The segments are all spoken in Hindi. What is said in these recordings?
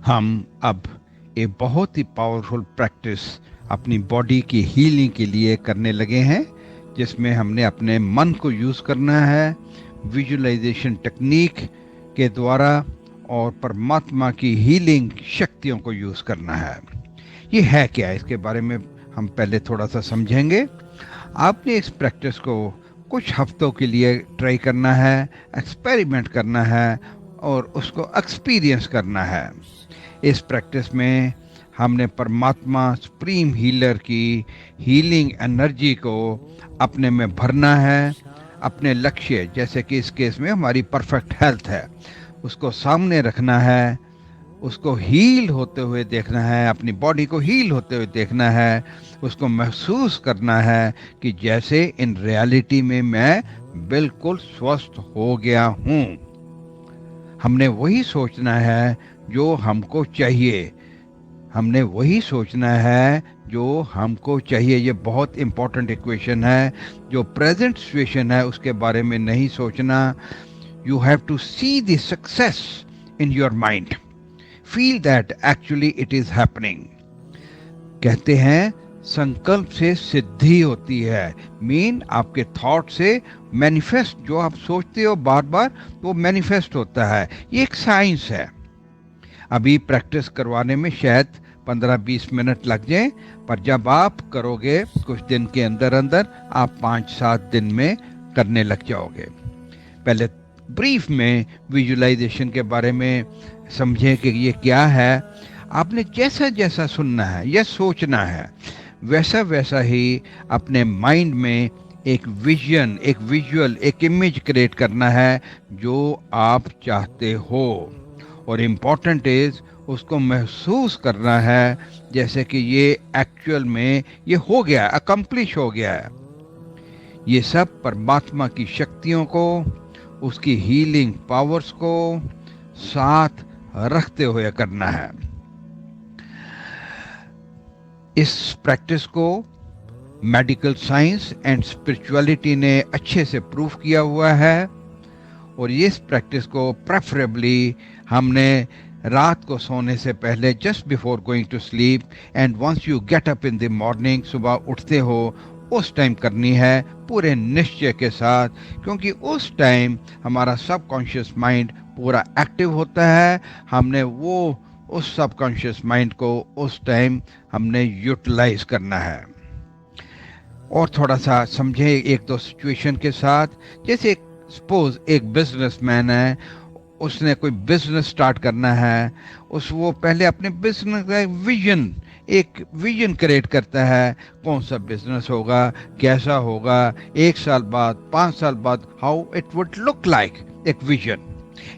हम अब एक बहुत ही पावरफुल प्रैक्टिस अपनी बॉडी की हीलिंग के लिए करने लगे हैं, जिसमें हमने अपने मन को यूज़ करना है विजुअलाइजेशन टेक्निक के द्वारा और परमात्मा की हीलिंग शक्तियों को यूज़ करना है। ये है क्या, इसके बारे में हम पहले थोड़ा सा समझेंगे। आपने इस प्रैक्टिस को कुछ हफ्तों के लिए ट्राई करना है, एक्सपेरिमेंट करना है और उसको एक्सपीरियंस करना है। इस प्रैक्टिस में हमने परमात्मा सुप्रीम हीलर की हीलिंग एनर्जी को अपने में भरना है। अपने लक्ष्य, जैसे कि इस केस में हमारी परफेक्ट हेल्थ है, उसको सामने रखना है, उसको हील होते हुए देखना है, अपनी बॉडी को हील होते हुए देखना है, उसको महसूस करना है कि जैसे इन रियलिटी में मैं बिल्कुल स्वस्थ हो गया हूँ। हमने वही सोचना है जो हमको चाहिए, हमने वही सोचना है जो हमको चाहिए। ये बहुत इंपॉर्टेंट इक्वेशन है। जो प्रेजेंट सिचुएशन है उसके बारे में नहीं सोचना। You have to see the success in your mind, feel that actually it is happening. कहते हैं संकल्प से सिद्धि होती है। मीन आपके थॉट से मैनिफेस्ट, जो आप सोचते हो बार बार वो मैनिफेस्ट होता है। ये एक साइंस है। अभी प्रैक्टिस करवाने में शायद 15-20 मिनट लग जाए, पर जब आप करोगे कुछ दिन के अंदर अंदर आप 5-7 दिन में करने लग जाओगे। पहले ब्रीफ में विजुअलाइजेशन के बारे में समझें कि ये क्या है। आपने जैसा जैसा सुनना है या सोचना है, वैसा वैसा ही अपने माइंड में एक विजन, एक विजुअल, एक इमेज क्रिएट करना है जो आप चाहते हो। और इम्पॉर्टेंट इज उसको महसूस करना है जैसे कि ये एक्चुअल में ये हो गया, अकम्प्लिश हो गया है। ये सब परमात्मा की शक्तियों को, उसकी हीलिंग पावर्स को साथ रखते हुए करना है। इस प्रैक्टिस को मेडिकल साइंस एंड स्पिरिचुअलिटी ने अच्छे से प्रूव किया हुआ है। और इस प्रैक्टिस को प्रेफरेबली हमने रात को सोने से पहले, just before going to sleep and once you get up in the morning, सुबह उठते हो उस टाइम करनी है पूरे निश्चय के साथ, क्योंकि उस टाइम हमारा सबकॉन्शियस माइंड पूरा एक्टिव होता है। हमने वो उस सबकॉन्शियस माइंड को उस टाइम हमने यूटिलाइज करना है। और थोड़ा सा समझे एक दो सिचुएशन के साथ। जैसे सपोज एक बिजनेसमैन है, उसने कोई बिजनेस स्टार्ट करना है। वो पहले अपने बिजनेस का एक विजन क्रिएट करता है। कौन सा बिजनेस होगा, कैसा होगा, 1 साल बाद, 5 साल बाद, how it would look like, एक विजन।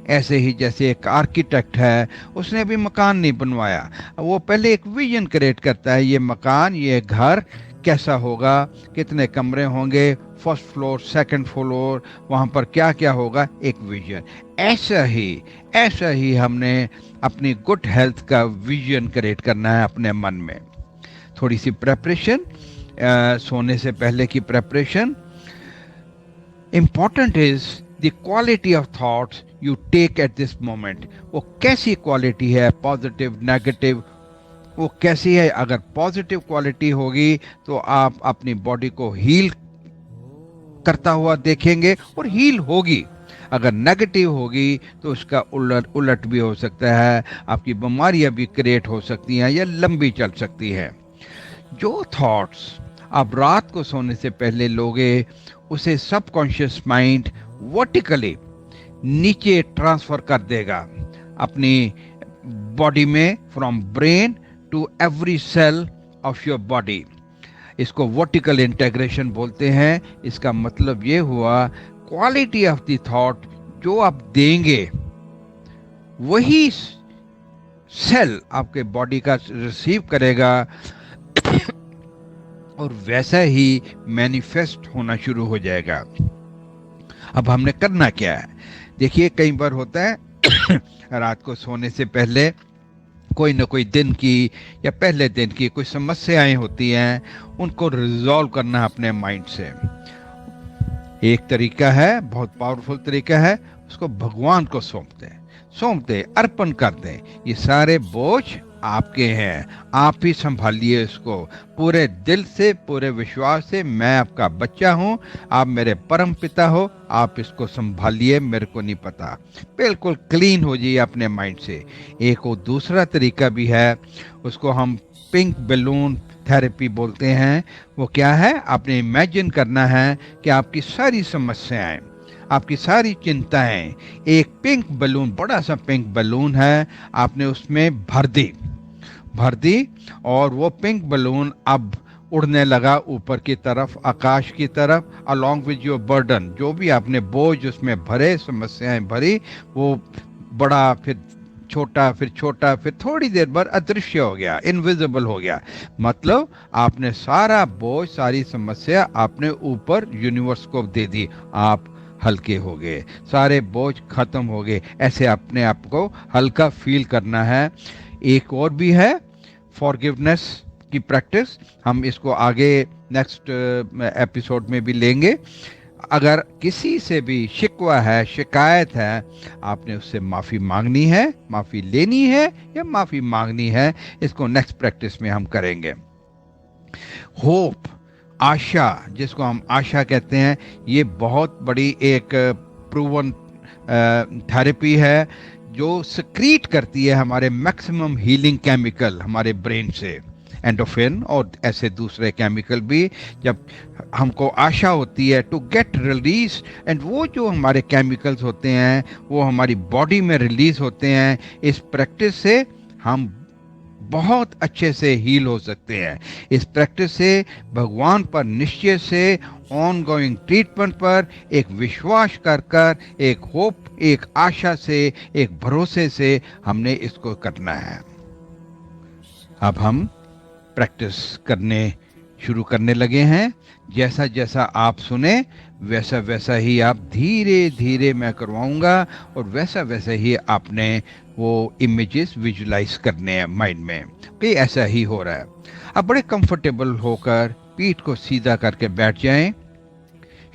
ऐसे ही जैसे एक आर्किटेक्ट है, उसने अभी मकान नहीं बनवाया, वो पहले एक विजन क्रिएट करता है, ये मकान, ये घर कैसा होगा, कितने कमरे होंगे, फर्स्ट फ्लोर, सेकंड फ्लोर, वहाँ पर क्या क्या होगा, एक विजन। ऐसा ही हमने अपनी गुड हेल्थ का विजन क्रिएट करना है अपने मन में। थोड़ी सी प्रेपरेशन, सोने से पहले की preparation. Important is the quality of thoughts you take at this moment. वो कैसी क्वालिटी है, पॉजिटिव, नेगेटिव, वो कैसी है। अगर पॉजिटिव क्वालिटी होगी तो आप अपनी बॉडी को हील करता हुआ देखेंगे और हील होगी। अगर नेगेटिव होगी तो उसका उलट भी हो सकता है, आपकी बीमारियां भी क्रिएट हो सकती हैं या लंबी चल सकती है। जो थॉट्स आप रात को सोने से पहले लोगे, उसे सबकॉन्शियस माइंड वर्टिकली नीचे ट्रांसफर कर देगा अपनी बॉडी में, from brain to every cell of your body. इसको वर्टिकल इंटीग्रेशन बोलते हैं। इसका मतलब ये हुआ, क्वालिटी ऑफ द थॉट जो आप देंगे वही सेल आपके बॉडी का रिसीव करेगा और वैसा ही मैनिफेस्ट होना शुरू हो जाएगा। अब हमने करना क्या है, देखिए कई बार होता है रात को सोने से पहले कोई ना कोई दिन की या पहले दिन की कोई समस्याएं होती हैं, उनको रिजॉल्व करना अपने माइंड से। एक तरीका है, बहुत पावरफुल तरीका है, उसको भगवान को सौंपते हैं। सौंप दें, अर्पण कर दें। ये सारे बोझ आपके हैं, आप ही संभालिए इसको पूरे दिल से, पूरे विश्वास से। मैं आपका बच्चा हूँ, आप मेरे परम पिता हो, आप इसको संभालिए, मेरे को नहीं पता। बिल्कुल क्लीन हो जाइए अपने माइंड से। एक वो दूसरा तरीका भी है, उसको हम पिंक बलून थेरेपी बोलते हैं। वो क्या है, आपने इमेजिन करना है कि आपकी सारी समस्याएं, आपकी सारी चिंताएं एक पिंक बलून, बड़ा सा पिंक बलून है, आपने उसमें भर दी और वो पिंक बलून अब उड़ने लगा ऊपर की तरफ, आकाश की तरफ, अलोंग विद योर बर्डन। जो भी आपने बोझ उसमें भरे, समस्याएं भरी, वो बड़ा, फिर छोटा, फिर थोड़ी देर बाद अदृश्य हो गया, इनविजिबल हो गया। मतलब आपने सारा बोझ, सारी समस्या आपने ऊपर यूनिवर्स को दे दी, आप हल्के हो गए, सारे बोझ खत्म हो गए। ऐसे अपने आप को हल्का फील करना है। एक और भी है, फॉरगिवनेस की प्रैक्टिस। हम इसको आगे नेक्स्ट एपिसोड में भी लेंगे। अगर किसी से भी शिकवा है, शिकायत है, आपने उससे माफ़ी मांगनी है, माफ़ी लेनी है या माफ़ी मांगनी है, इसको नेक्स्ट प्रैक्टिस में हम करेंगे। होप, आशा, जिसको हम आशा कहते हैं, ये बहुत बड़ी एक प्रूवन थेरेपी है जो सक्रीट करती है हमारे मैक्सिमम हीलिंग केमिकल हमारे ब्रेन से, एंडोफिन और ऐसे दूसरे केमिकल भी। जब हमको आशा होती है टू गेट रिलीज, एंड वो जो हमारे केमिकल्स होते हैं वो हमारी बॉडी में रिलीज होते हैं। इस प्रैक्टिस से हम बहुत अच्छे से हील हो सकते हैं। इस प्रैक्टिस से भगवान पर निश्चय से, ऑन गोइंग ट्रीटमेंट पर एक विश्वास कर कर, एक होप, एक आशा से, एक भरोसे से हमने इसको करना है। अब हम प्रैक्टिस करने शुरू करने लगे हैं। जैसा जैसा आप सुने वैसा वैसा ही आप धीरे धीरे मैं करवाऊंगा, और वैसा वैसा ही आपने वो इमेजेस विजुलाइज करने हैं माइंड में कि ऐसा ही हो रहा है। अब बड़े कंफर्टेबल होकर पीठ को सीधा करके बैठ जाएं,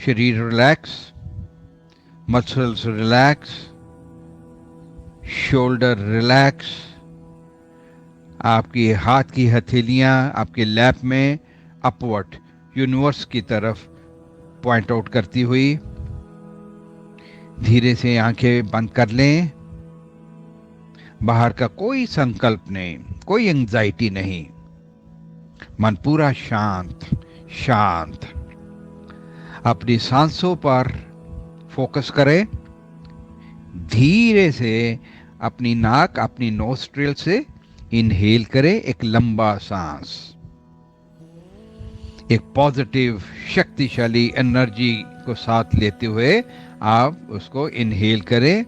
शरीर relax, muscles relax, shoulder relax, आपकी हाथ की हथेलियां आपके लैप में अपवर्ड यूनिवर्स की तरफ पॉइंट आउट करती हुई। धीरे से आंखें बंद कर लें। बाहर का कोई संकल्प नहीं, कोई एंजाइटी नहीं, मन पूरा शांत शांत। अपनी सांसों पर फोकस करें। धीरे से अपनी नाक, अपनी नोस्ट्रिल से इनहेल करें एक लंबा सांस। एक पॉजिटिव शक्तिशाली एनर्जी को साथ लेते हुए आप उसको इनहेल करें।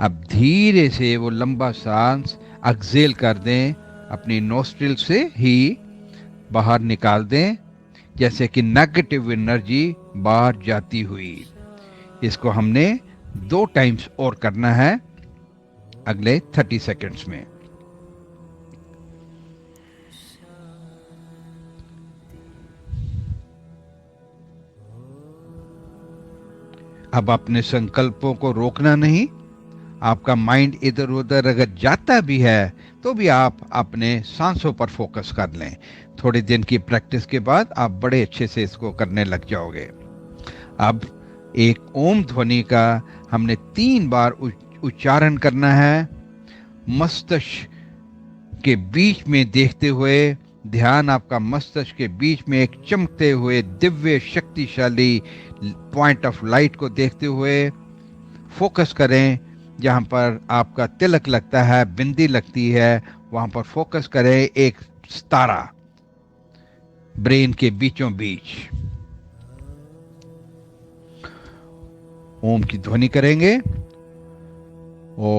अब धीरे से वो लंबा सांस एक्सहेल कर दें, अपनी नोस्ट्रिल से ही बाहर निकाल दें, जैसे कि नेगेटिव एनर्जी बाहर जाती हुई। इसको हमने 2 टाइम्स और करना है अगले 30 सेकेंड्स में। अब अपने संकल्पों को रोकना नहीं। आपका माइंड इधर उधर अगर जाता भी है तो भी आप अपने सांसों पर फोकस कर लें। थोड़े दिन की प्रैक्टिस के बाद आप बड़े अच्छे से इसको करने लग जाओगे। अब एक ओम ध्वनि का हमने 3 बार उच्चारण करना है। मस्तिष्क के बीच में देखते हुए, ध्यान आपका मस्तिष्क के बीच में एक चमकते हुए दिव्य शक्तिशाली पॉइंट ऑफ लाइट को देखते हुए फोकस करें। जहां पर आपका तिलक लगता है, बिंदी लगती है, वहां पर फोकस करें। एक सितारा ब्रेन के बीचों बीच। ओम की ध्वनि करेंगे। ओ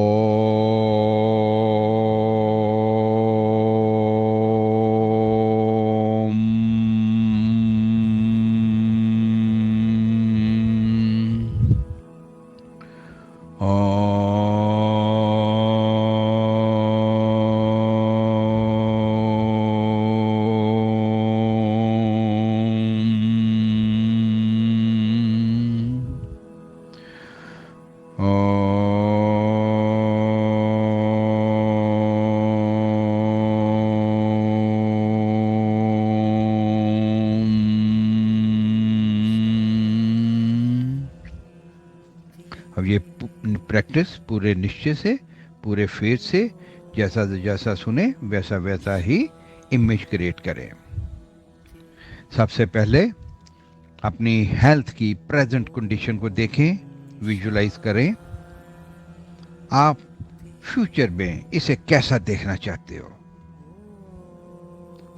अपनी प्रैक्टिस पूरे निश्चय से, पूरे फेथ से, जैसा जैसा सुने वैसा वैसा ही इमेज क्रिएट करें। सबसे पहले अपनी हेल्थ की प्रेजेंट कंडीशन को देखें, विजुलाइज करें। आप फ्यूचर में इसे कैसा देखना चाहते हो?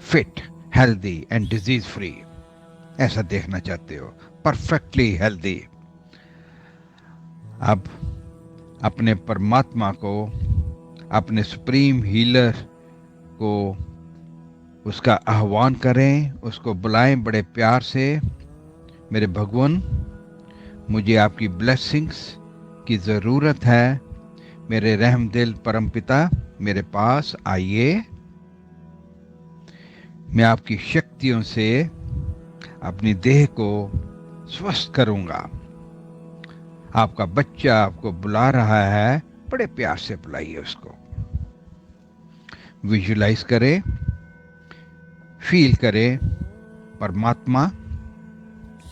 Fit, healthy and disease free, ऐसा देखना चाहते हो? Perfectly healthy. अब अपने परमात्मा को, अपने सुप्रीम हीलर को, उसका आह्वान करें, उसको बुलाएं बड़े प्यार से। मेरे भगवान, मुझे आपकी ब्लेसिंग्स की ज़रूरत है। मेरे रहमदिल परमपिता, मेरे पास आइए। मैं आपकी शक्तियों से अपनी देह को स्वस्थ करूंगा। आपका बच्चा आपको बुला रहा है, बड़े प्यार से बुलाइए उसको। विजुलाइज करें, फील करें, परमात्मा,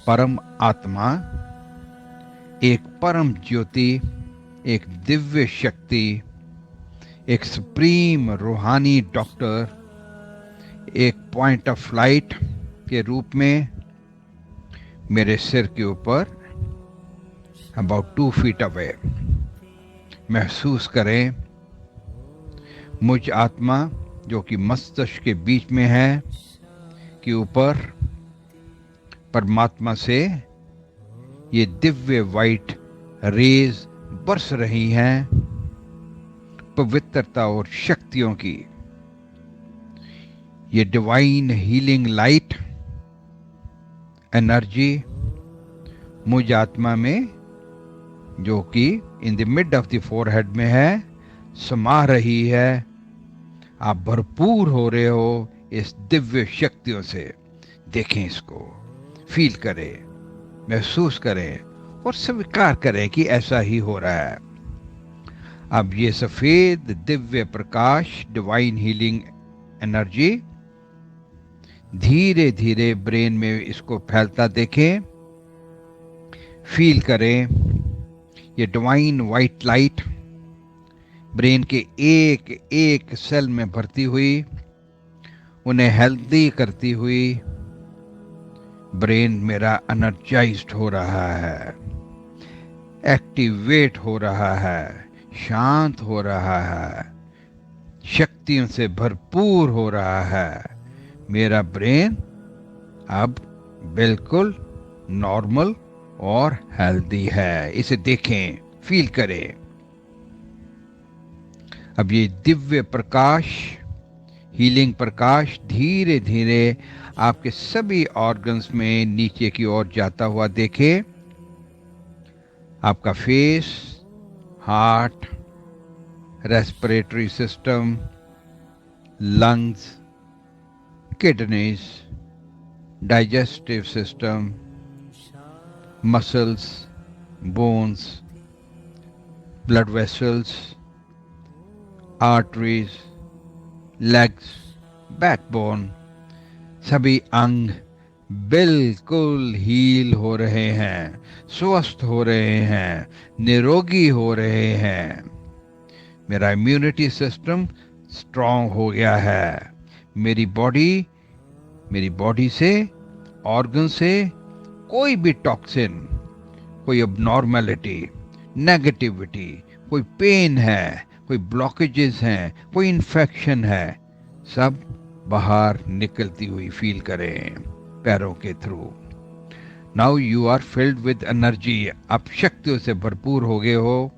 परम आत्मा, एक परम ज्योति, एक दिव्य शक्ति, एक सुप्रीम रूहानी डॉक्टर, एक पॉइंट ऑफ लाइट के रूप में मेरे सिर के ऊपर अबाउट 2 फीट अवे महसूस करें। मुझ आत्मा जो कि मस्तिष्क के बीच में है के ऊपर परमात्मा से ये दिव्य वाइट रेज बरस रही हैं, पवित्रता और शक्तियों की। ये डिवाइन हीलिंग लाइट एनर्जी मुझ आत्मा में, जो कि in the mid of the forehead में है, समा रही है। आप भरपूर हो रहे हो इस दिव्य शक्तियों से। देखें इसको, फील करें, महसूस करें और स्वीकार करें कि ऐसा ही हो रहा है। अब ये सफेद Divya Prakash, divine healing energy धीरे धीरे ब्रेन में इसको फैलता देखें, फील करें। ये डिवाइन वाइट लाइट ब्रेन के एक एक सेल में भरती हुई, उन्हें हेल्दी करती हुई, ब्रेन मेरा एनर्जाइज्ड हो रहा है, एक्टिवेट हो रहा है, शांत हो रहा है, शक्तियों से भरपूर हो रहा है। मेरा ब्रेन अब बिल्कुल नॉर्मल और हेल्दी है। इसे देखें, फील करें। अब ये दिव्य प्रकाश, हीलिंग प्रकाश धीरे धीरे आपके सभी ऑर्गन्स में नीचे की ओर जाता हुआ देखें। आपका face, heart, respiratory system, lungs, kidneys, digestive system, muscles, bones, blood vessels, arteries, legs, backbone, सभी अंग बिल्कुल हील हो रहे हैं, स्वस्थ हो रहे हैं, निरोगी हो रहे हैं। मेरा इम्यूनिटी सिस्टम स्ट्रांग हो गया है। मेरी बॉडी से, ऑर्गन से कोई भी टॉक्सिन, कोई अबनॉर्मैलिटी, नेगेटिविटी, कोई पेन है, कोई ब्लॉकेजेस हैं, कोई इन्फेक्शन है, सब बाहर निकलती हुई फील करें पैरों के through. Now you are filled with energy. आप शक्तियों से भरपूर हो गए हो।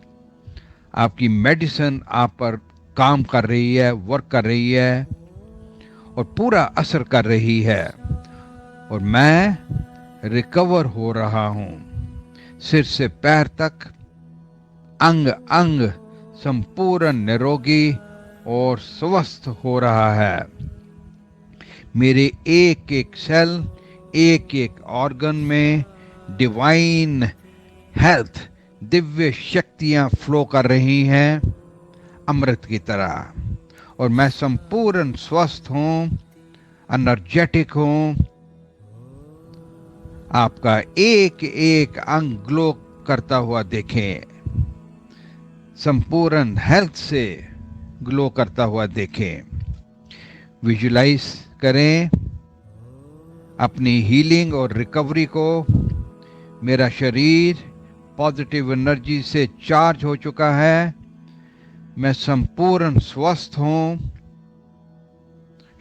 आपकी मेडिसिन आप पर काम कर रही है, वर्क कर रही है और पूरा असर कर रही है। और मैं रिकवर हो रहा हूं, सिर से पैर तक, अंग अंग संपूर्ण निरोगी और स्वस्थ हो रहा है। मेरे एक एक सेल, एक एक ऑर्गन में डिवाइन हेल्थ, दिव्य शक्तियां फ्लो कर रही हैं अमृत की तरह। और मैं संपूर्ण स्वस्थ हूं, एनर्जेटिक हूं। आपका एक एक अंग ग्लो करता हुआ देखें। संपूर्ण हेल्थ से ग्लो करता हुआ देखें। विजुलाइज करें अपनी हीलिंग और रिकवरी को। मेरा शरीर पॉजिटिव एनर्जी से चार्ज हो चुका है, मैं संपूर्ण स्वस्थ हूं,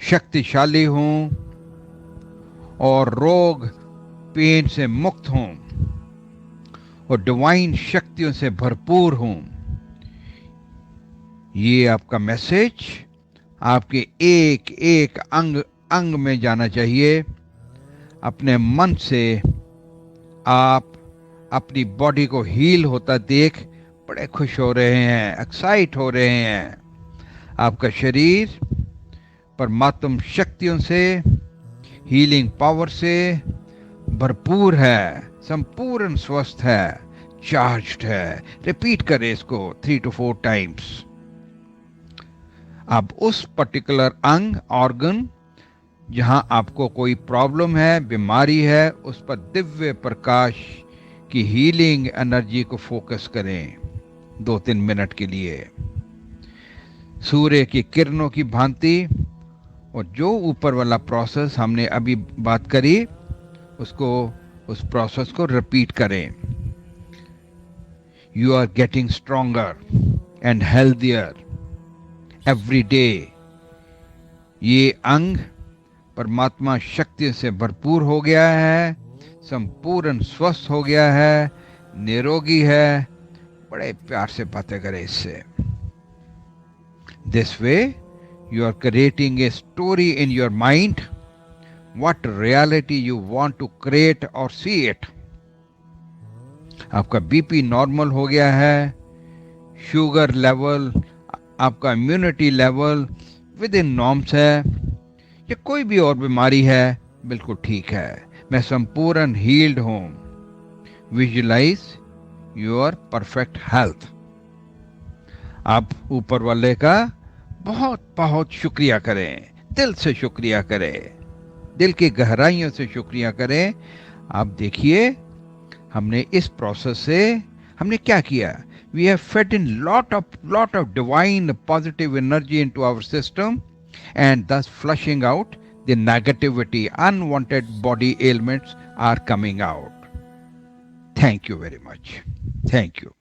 शक्तिशाली हूं और रोग पेन से मुक्त हूं और डिवाइन शक्तियों से भरपूर हूं। ये आपका मैसेज आपके एक एक अंग अंग में जाना चाहिए। अपने मन से आप अपनी बॉडी को हील होता देख बड़े खुश हो रहे हैं, एक्साइट हो रहे हैं। आपका शरीर परमात्म शक्तियों से, हीलिंग पावर से भरपूर है, संपूर्ण स्वस्थ है, चार्ज्ड है। रिपीट करें इसको 3 to 4 टाइम्स। अब उस पर्टिकुलर अंग, ऑर्गन जहां आपको कोई प्रॉब्लम है, बीमारी है, उस पर दिव्य प्रकाश की हीलिंग एनर्जी को फोकस करें 2-3 मिनट के लिए, सूर्य की किरणों की भांति। और जो ऊपर वाला प्रोसेस हमने अभी बात करी, उस प्रोसेस को रिपीट करें। You are getting stronger and healthier every day. ये अंग परमात्मा शक्ति से भरपूर हो गया है, संपूर्ण स्वस्थ हो गया है, निरोगी है। बड़े प्यार से बातें करें इससे। This way you are creating a story in your mind, what reality you want to create or see it. आपका बीपी नॉर्मल हो गया है, शुगर लेवल, आपका immunity level with in norms है, या कोई भी और बीमारी है बिल्कुल ठीक है। मैं संपूर्ण हील्ड हूं। Visualise your perfect health. आप ऊपर वाले का बहुत बहुत शुक्रिया करें, दिल से शुक्रिया करें, दिल की गहराइयों से शुक्रिया करें। आप देखिए हमने इस प्रोसेस से हमने क्या किया। We have fed in lot of divine positive energy into our system and thus flushing out the negativity, unwanted body ailments are coming out. Thank you very much. Thank you.